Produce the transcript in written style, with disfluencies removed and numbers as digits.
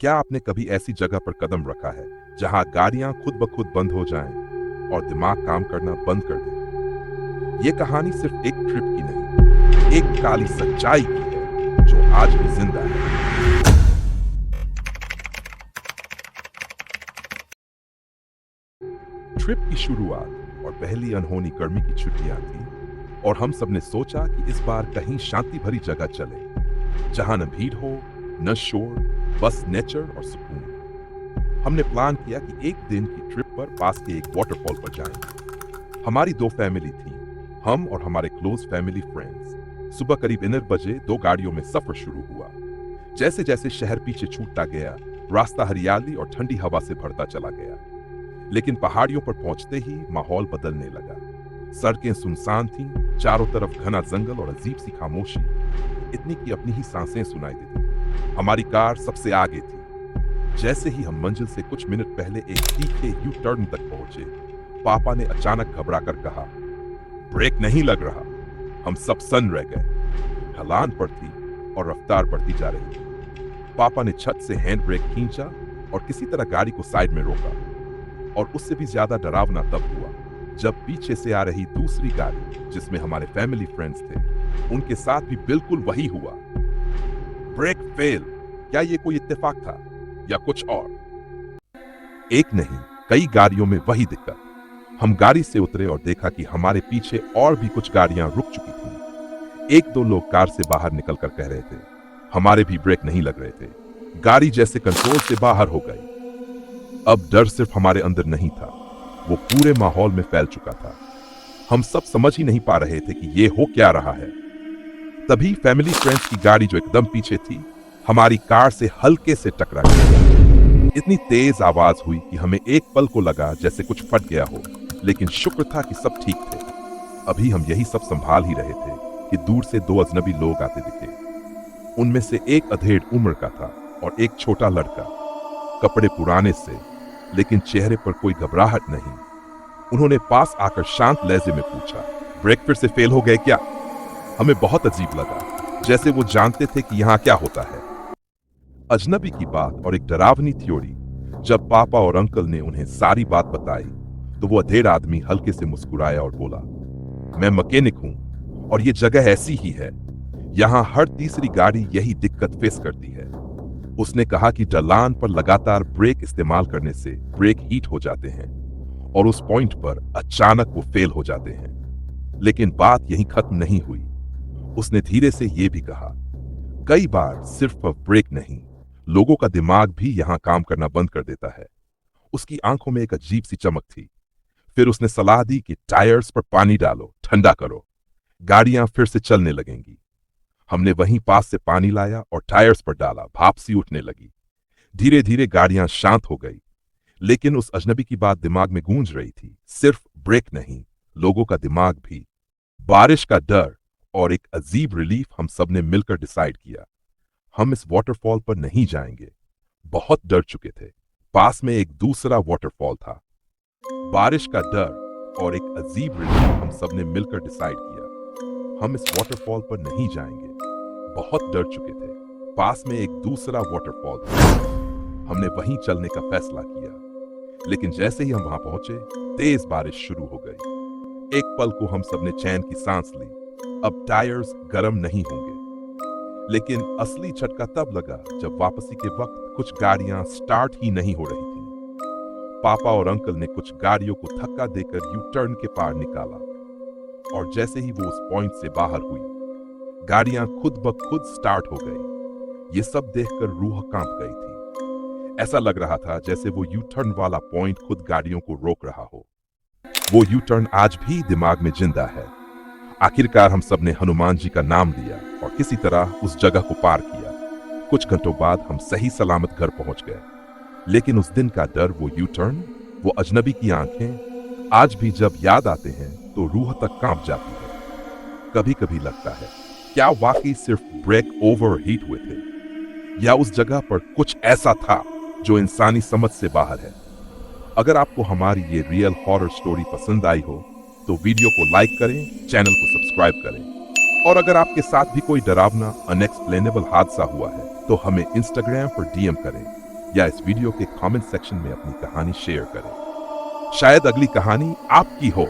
क्या आपने कभी ऐसी जगह पर कदम रखा है जहां गाड़ियां खुद ब खुद बंद हो जाएं और दिमाग काम करना बंद कर दे? ये कहानी सिर्फ एक ट्रिप की नहीं, एक काली सच्चाई की है जो आज भी जिंदा है। ट्रिप की शुरुआत और पहली अनहोनी गर्मी की छुट्टियां थी और हम सबने सोचा कि इस बार कहीं शांति भरी जगह चले जहां न भीड़ हो, न शोर, बस नेचर और सुकून। हमने प्लान किया कि एक दिन की ट्रिप पर पास के एक वाटरफॉल पर जाएंगे। हमारी दो फैमिली थी, हम और हमारे क्लोज फैमिली फ्रेंड्स। सुबह करीब 9 बजे 2 गाड़ियों में सफर शुरू हुआ। जैसे जैसे शहर पीछे छूटता गया, रास्ता हरियाली और ठंडी हवा से भरता चला गया। लेकिन पहाड़ियों पर पहुंचते ही माहौल बदलने लगा। सड़कें सुनसान थीं, चारों तरफ घना जंगल और अजीब सी खामोशी, इतनी कि अपनी ही सांसें सुनाई देती। हमारी कार सबसे आगे थी। जैसे ही हम मंजिल से कुछ मिनट पहले एक तीखे यू टर्न तक पहुंचे, पापा ने अचानक घबराकर कहा, ब्रेक नहीं लग रहा। हम सब सन्न रह गए। ढलान पर थी और रफ्तार बढ़ती जा रही थी। पापा ने छत से हैंड ब्रेक खींचा और किसी तरह गाड़ी को साइड में रोका। और उससे भी ज्यादा डरावना तब हुआ जब पीछे से आ रही दूसरी गाड़ी, जिसमें हमारे फैमिली फ्रेंड्स थे, उनके साथ भी बिल्कुल वही हुआ। Brake fail. क्या ये कोई इत्तेफाक था या कुछ और? एक नहीं, कई गाड़ियों में वही दिक्कत। हम गाड़ी से उतरे और देखा कि हमारे पीछे और भी कुछ गाड़ियां रुक चुकी थीं। 1-2 लोग कार से बाहर निकलकर कह रहे थे, हमारे भी ब्रेक नहीं लग रहे थे। गाड़ी जैसे कंट्रोल से बाहर हो गई। अब डर सिर्फ हमारे अंदर नहीं था, वो पूरे माहौल में फैल चुका था। हम सब समझ ही नहीं पा रहे थे कि ये हो क्या रहा है। तभी फैमिली फ्रेंड्स की गाड़ी जो एकदम पीछे थी, हमारी कार से हल्के से टकरा गई। इतनी तेज आवाज हुई कि हमें एक पल को लगा जैसे कुछ फट गया हो, लेकिन शुक्र था कि सब ठीक थे। अभी हम यही सब संभाल ही रहे थे कि दूर से 2 अजनबी लोग आते दिखे। उनमें से एक अधेड़ उम्र का था और एक छोटा लड़का। कपड़े पुराने से, लेकिन चेहरे पर कोई घबराहट नहीं। उन्होंने पास आकर शांत लहजे में पूछा, ब्रेक फिर से फेल हो गए क्या? हमें बहुत अजीब लगा, जैसे वो जानते थे कि यहाँ क्या होता है। अजनबी की बात और एक डरावनी थ्योरी। जब पापा और अंकल ने उन्हें सारी बात बताई तो वो अधेड़ आदमी हल्के से मुस्कुराया और बोला, मैं मैकेनिक हूं और ये जगह ऐसी ही है। यहाँ हर तीसरी गाड़ी यही दिक्कत फेस करती है। उसने कहा कि ढलान पर लगातार ब्रेक इस्तेमाल करने से ब्रेक हीट हो जाते हैं और उस पॉइंट पर अचानक वो फेल हो जाते हैं। लेकिन बात यहीं खत्म नहीं हुई। उसने धीरे से ये भी कहा, कई बार सिर्फ ब्रेक नहीं, लोगों का दिमाग भी यहां काम करना बंद कर देता है। उसकी आंखों में एक अजीब सी चमक थी। फिर उसने सलाह दी कि टायर्स पर पानी डालो, ठंडा करो, गाड़ियां फिर से चलने लगेंगी। हमने वहीं पास से पानी लाया और टायर्स पर डाला, भाप सी उठने लगी। धीरे धीरे गाड़ियां शांत हो गई। लेकिन उस अजनबी की बात दिमाग में गूंज रही थी, सिर्फ ब्रेक नहीं, लोगों का दिमाग भी। बारिश का डर और एक अजीब रिलीफ। हम सब ने मिलकर डिसाइड किया, हम इस वाटरफॉल पर नहीं जाएंगे। बहुत डर चुके थे। पास में एक दूसरा वाटरफॉल था। बारिश का डर और एक अजीब रिलीफ। हम सब ने मिलकर डिसाइड किया, हम इस वाटरफॉल पर नहीं जाएंगे। बहुत डर चुके थे। पास में एक दूसरा वाटरफॉल था। हमने वहीं चलने का फैसला किया। लेकिन जैसे ही हम वहां पहुंचे, तेज बारिश शुरू हो गई। एक पल को हम सब ने चैन की सांस ली। अब टायर्स गर्म नहीं होंगे। लेकिन असली झटका तब लगा जब वापसी के वक्त कुछ गाड़ियां स्टार्ट ही नहीं हो रही थीं। पापा और अंकल ने कुछ गाड़ियों को धक्का देकर यू टर्न के पार निकाला और जैसे ही वो उस पॉइंट से बाहर हुई, गाड़ियां खुद ब खुद स्टार्ट हो गई। ये सब देखकर रूह कांप गई थी। ऐसा लग रहा था जैसे वो यू टर्न वाला पॉइंट खुद गाड़ियों को रोक रहा हो। वो यू टर्न आज भी दिमाग में जिंदा है। आखिरकार हम सब ने हनुमान जी का नाम लिया और किसी तरह उस जगह को पार किया। कुछ घंटों बाद हम सही सलामत घर पहुंच गए। लेकिन उस दिन का डर, वो यू टर्न, वो अजनबी की आंखें, आज भी जब याद आते हैं तो रूह तक कांप जाती है। कभी कभी लगता है, क्या वाकई सिर्फ ब्रेक ओवर हीट हुए थे, या उस जगह पर कुछ ऐसा था जो इंसानी समझ से बाहर है? अगर आपको हमारी ये रियल हॉरर स्टोरी पसंद आई हो तो वीडियो को लाइक करें, चैनल को सब्सक्राइब करें। और अगर आपके साथ भी कोई डरावना अनएक्सप्लेनेबल हादसा हुआ है तो हमें इंस्टाग्राम पर डीएम करें। या इस वीडियो के कमेंट सेक्शन में अपनी कहानी शेयर करें। शायद अगली कहानी आपकी हो।